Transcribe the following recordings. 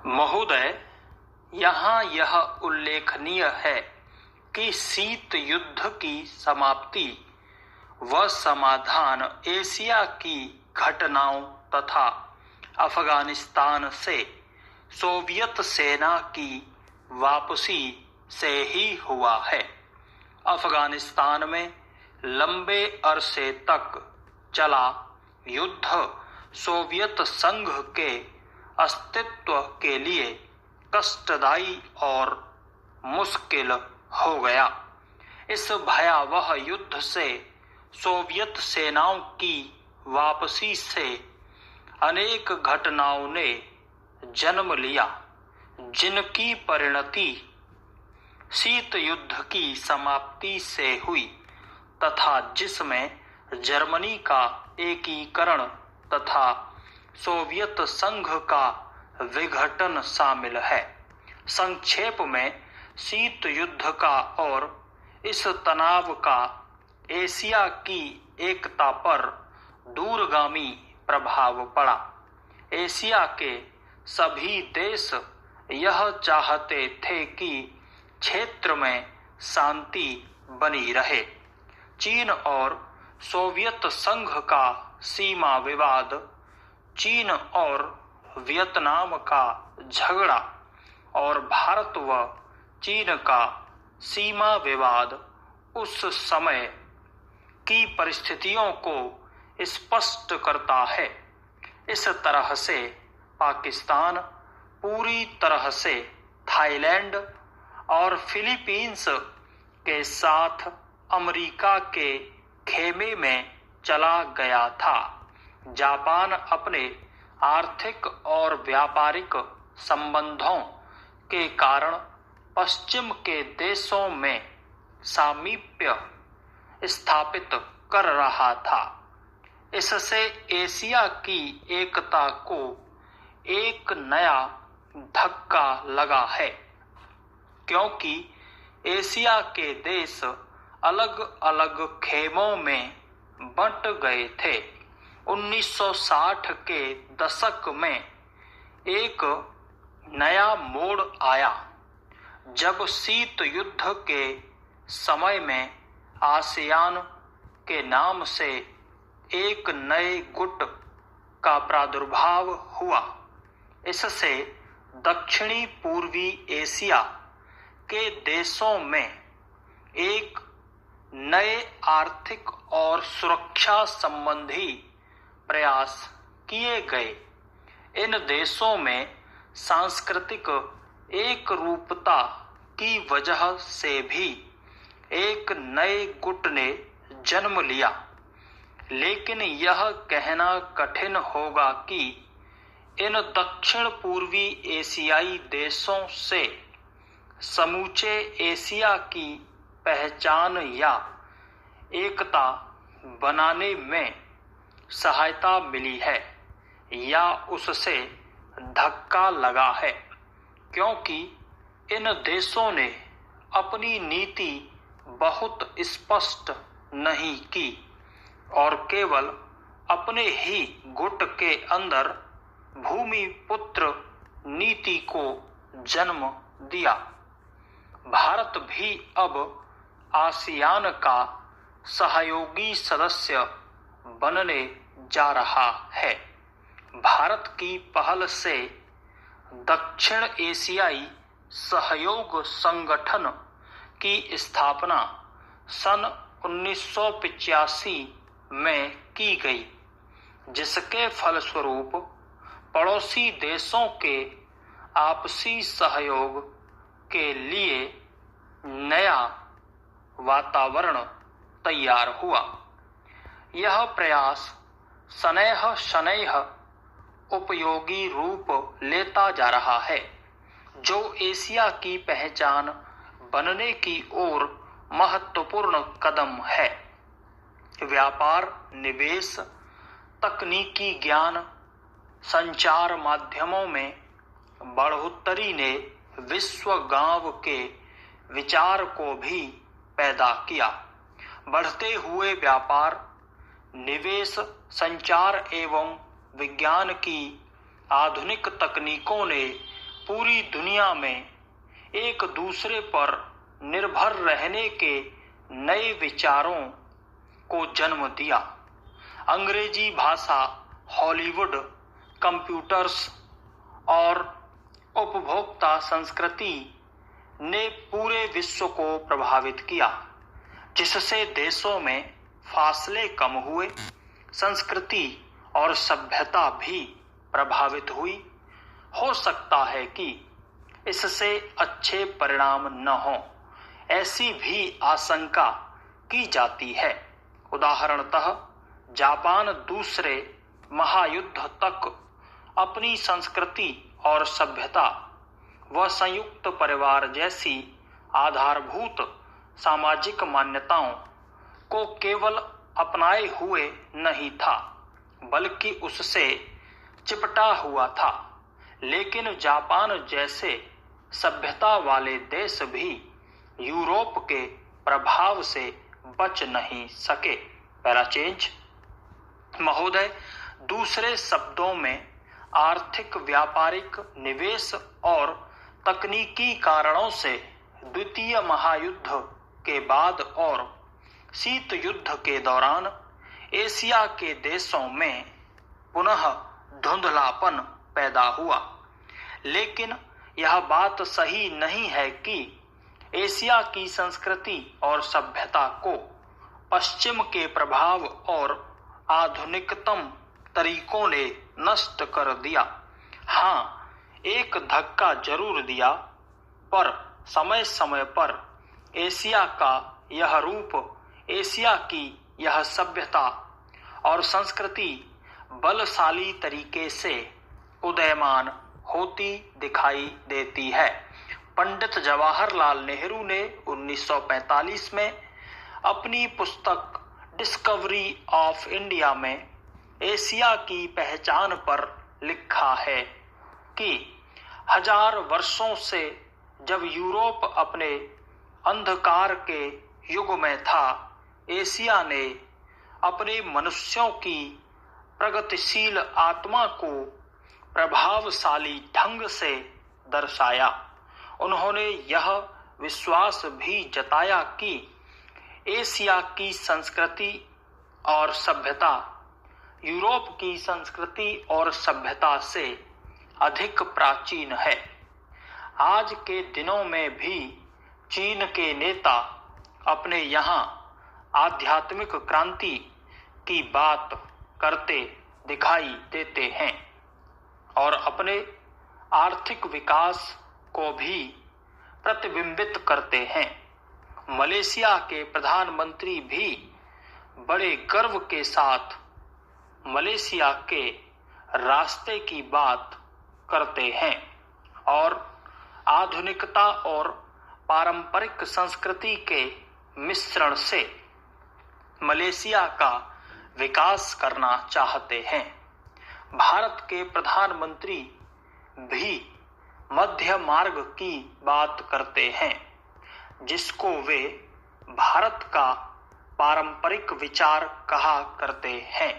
महोदय, यहाँ यह उल्लेखनीय है कि शीत युद्ध की समाप्ति व समाधान एशिया की घटनाओं तथा अफगानिस्तान से सोवियत सेना की वापसी से ही हुआ है। अफगानिस्तान में लंबे अरसे तक चला युद्ध सोवियत संघ के अस्तित्व के लिए कष्टदायी और मुश्किल हो गया। इस भयावह युद्ध से सोवियत सेनाओं की वापसी से अनेक घटनाओं ने जन्म लिया, जिनकी परिणति शीत युद्ध की समाप्ति से हुई तथा जिसमें जर्मनी का एकीकरण तथा सोवियत संघ का विघटन शामिल है। संक्षेप में, शीत युद्ध का और इस तनाव का एशिया की एकता पर दूरगामी प्रभाव पड़ा। एशिया के सभी देश यह चाहते थे कि क्षेत्र में शांति बनी रहे। चीन और सोवियत संघ का सीमा विवाद, चीन और वियतनाम का झगड़ा और भारत व चीन का सीमा विवाद उस समय की परिस्थितियों को स्पष्ट करता है। इस तरह से पाकिस्तान पूरी तरह से थाईलैंड और फिलीपींस के साथ अमेरिका के खेमे में चला गया था। जापान अपने आर्थिक और व्यापारिक संबंधों के कारण पश्चिम के देशों में सामीप्य स्थापित कर रहा था। इससे एशिया की एकता को एक नया धक्का लगा है, क्योंकि एशिया के देश अलग अलग खेमों में बंट गए थे। 1960 के दशक में एक नया मोड़ आया, जब शीत युद्ध के समय में आसियान के नाम से एक नए गुट का प्रादुर्भाव हुआ। इससे दक्षिणी पूर्वी एशिया के देशों में एक नए आर्थिक और सुरक्षा संबंधी प्रयास किए गए। इन देशों में सांस्कृतिक एक रूपता की वजह से भी एक नए गुट ने जन्म लिया। लेकिन यह कहना कठिन होगा कि इन दक्षिण पूर्वी एशियाई देशों से समूचे एशिया की पहचान या एकता बनाने में सहायता मिली है या उससे धक्का लगा है, क्योंकि इन देशों ने अपनी नीति बहुत स्पष्ट नहीं की और केवल अपने ही गुट के अंदर भूमिपुत्र नीति को जन्म दिया। भारत भी अब आसियान का सहयोगी सदस्य बनने जा रहा है। भारत की पहल से दक्षिण एशियाई सहयोग संगठन की स्थापना सन 1985 में की गई, जिसके फलस्वरूप पड़ोसी देशों के आपसी सहयोग के लिए नया वातावरण तैयार हुआ। यह प्रयास शनैः शनैः उपयोगी रूप लेता जा रहा है, जो एशिया की पहचान बनने की ओर महत्वपूर्ण कदम है। व्यापार, निवेश, तकनीकी ज्ञान, संचार माध्यमों में बढ़ोतरी ने विश्व गांव के विचार को भी पैदा किया। बढ़ते हुए व्यापार, निवेश, संचार एवं विज्ञान की आधुनिक तकनीकों ने पूरी दुनिया में एक दूसरे पर निर्भर रहने के नए विचारों को जन्म दिया। अंग्रेजी भाषा, हॉलीवुड, कंप्यूटर्स और उपभोक्ता संस्कृति ने पूरे विश्व को प्रभावित किया, जिससे देशों में फासले कम हुए, संस्कृति और सभ्यता भी प्रभावित हुई। हो सकता है कि इससे अच्छे परिणाम न हो, ऐसी भी आशंका की जाती है। उदाहरणतः जापान दूसरे महायुद्ध तक अपनी संस्कृति और सभ्यता व संयुक्त परिवार जैसी आधारभूत सामाजिक मान्यताओं को केवल अपनाए हुए नहीं था, बल्कि उससे चिपटा हुआ था। लेकिन जापान जैसे सभ्यता वाले देश भी यूरोप के प्रभाव से बच नहीं सके। पैराचेंज महोदय, दूसरे शब्दों में आर्थिक, व्यापारिक, निवेश और तकनीकी कारणों से द्वितीय महायुद्ध के बाद और शीत युद्ध के दौरान एशिया के देशों में पुनः धुंधलापन पैदा हुआ। लेकिन यह बात सही नहीं है कि एशिया की संस्कृति और सभ्यता को पश्चिम के प्रभाव और आधुनिकतम तरीकों ने नष्ट कर दिया। हाँ, एक धक्का जरूर दिया, पर समय समय पर एशिया का यह रूप, एशिया की यह सभ्यता और संस्कृति बलशाली तरीके से उदयमान होती दिखाई देती है। पंडित जवाहरलाल नेहरू ने 1945 में अपनी पुस्तक डिस्कवरी ऑफ इंडिया में एशिया की पहचान पर लिखा है कि हजार वर्षों से जब यूरोप अपने अंधकार के युग में था, एशिया ने अपने मनुष्यों की प्रगतिशील आत्मा को प्रभावशाली ढंग से दर्शाया। उन्होंने यह विश्वास भी जताया कि एशिया की संस्कृति और सभ्यता यूरोप की संस्कृति और सभ्यता से अधिक प्राचीन है। आज के दिनों में भी चीन के नेता अपने यहाँ आध्यात्मिक क्रांति की बात करते दिखाई देते हैं और अपने आर्थिक विकास को भी प्रतिबिंबित करते हैं। मलेशिया के प्रधानमंत्री भी बड़े गर्व के साथ मलेशिया के रास्ते की बात करते हैं और आधुनिकता और पारंपरिक संस्कृति के मिश्रण से मलेशिया का विकास करना चाहते हैं। भारत के प्रधानमंत्री भी मध्य मार्ग की बात करते हैं, जिसको वे भारत का पारंपरिक विचार कहा करते हैं।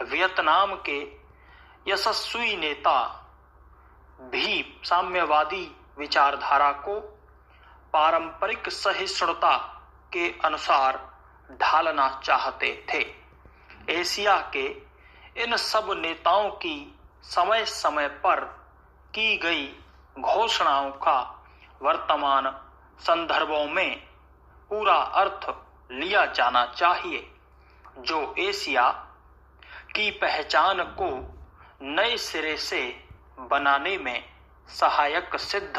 वियतनाम के यशस्वी नेता भी साम्यवादी विचारधारा को पारंपरिक सहिष्णुता के अनुसार ढालना चाहते थे। एशिया के इन सब नेताओं की समय समय पर की गई घोषणाओं का वर्तमान संदर्भों में पूरा अर्थ लिया जाना चाहिए, जो एशिया की पहचान को नए सिरे से बनाने में सहायक सिद्ध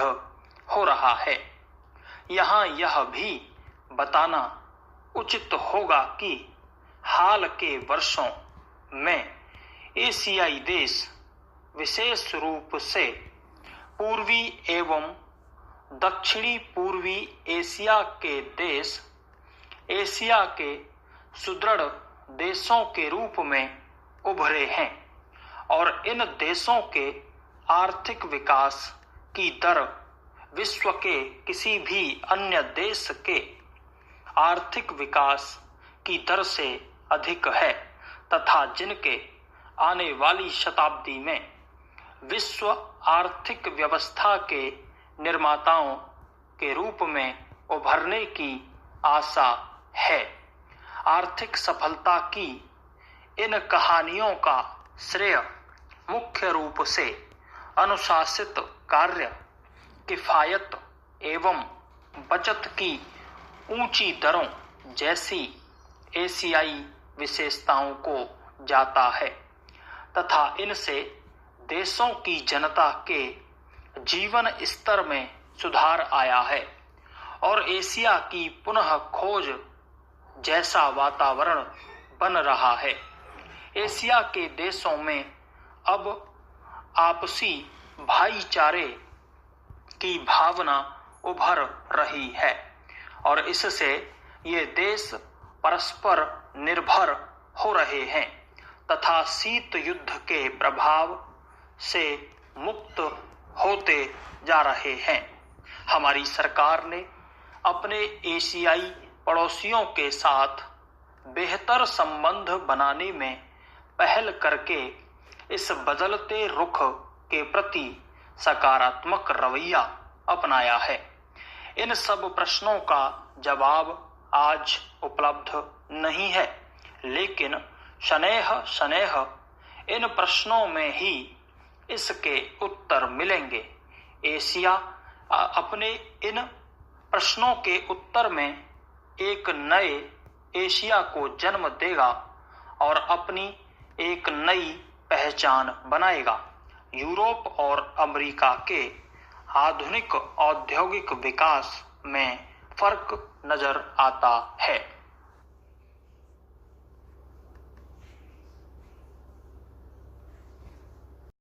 हो रहा है। यहाँ यह भी बताना उचित होगा कि हाल के वर्षों में एशियाई देश, विशेष रूप से पूर्वी एवं दक्षिणी पूर्वी एशिया के देश, एशिया के सुदृढ़ देशों के रूप में उभरे हैं और इन देशों के आर्थिक विकास की दर विश्व के किसी भी अन्य देश के आर्थिक विकास की दर से अधिक है तथा जिनके आने वाली शताब्दी में विश्व आर्थिक व्यवस्था के निर्माताओं के रूप में उभरने की आशा है। आर्थिक सफलता की इन कहानियों का श्रेय मुख्य रूप से अनुशासित कार्य, किफायत एवं बचत की ऊंची दरों जैसी एशियाई विशेषताओं को जाता है तथा इनसे देशों की जनता के जीवन स्तर में सुधार आया है और एशिया की पुनः खोज जैसा वातावरण बन रहा है। एशिया के देशों में अब आपसी भाईचारे की भावना उभर रही है और इससे ये देश परस्पर निर्भर हो रहे हैं तथा शीत युद्ध के प्रभाव से मुक्त होते जा रहे हैं। हमारी सरकार ने अपने एशियाई पड़ोसियों के साथ बेहतर संबंध बनाने में पहल करके इस बदलते रुख के प्रति सकारात्मक रवैया अपनाया है। इन सब प्रश्नों का जवाब आज उपलब्ध नहीं है, लेकिन शनेह शनेह इन प्रश्नों में ही इसके उत्तर मिलेंगे। एशिया अपने इन प्रश्नों के उत्तर में एक नए एशिया को जन्म देगा और अपनी एक नई पहचान बनाएगा। यूरोप और अमेरिका के आधुनिक औद्योगिक विकास में फर्क नजर आता है।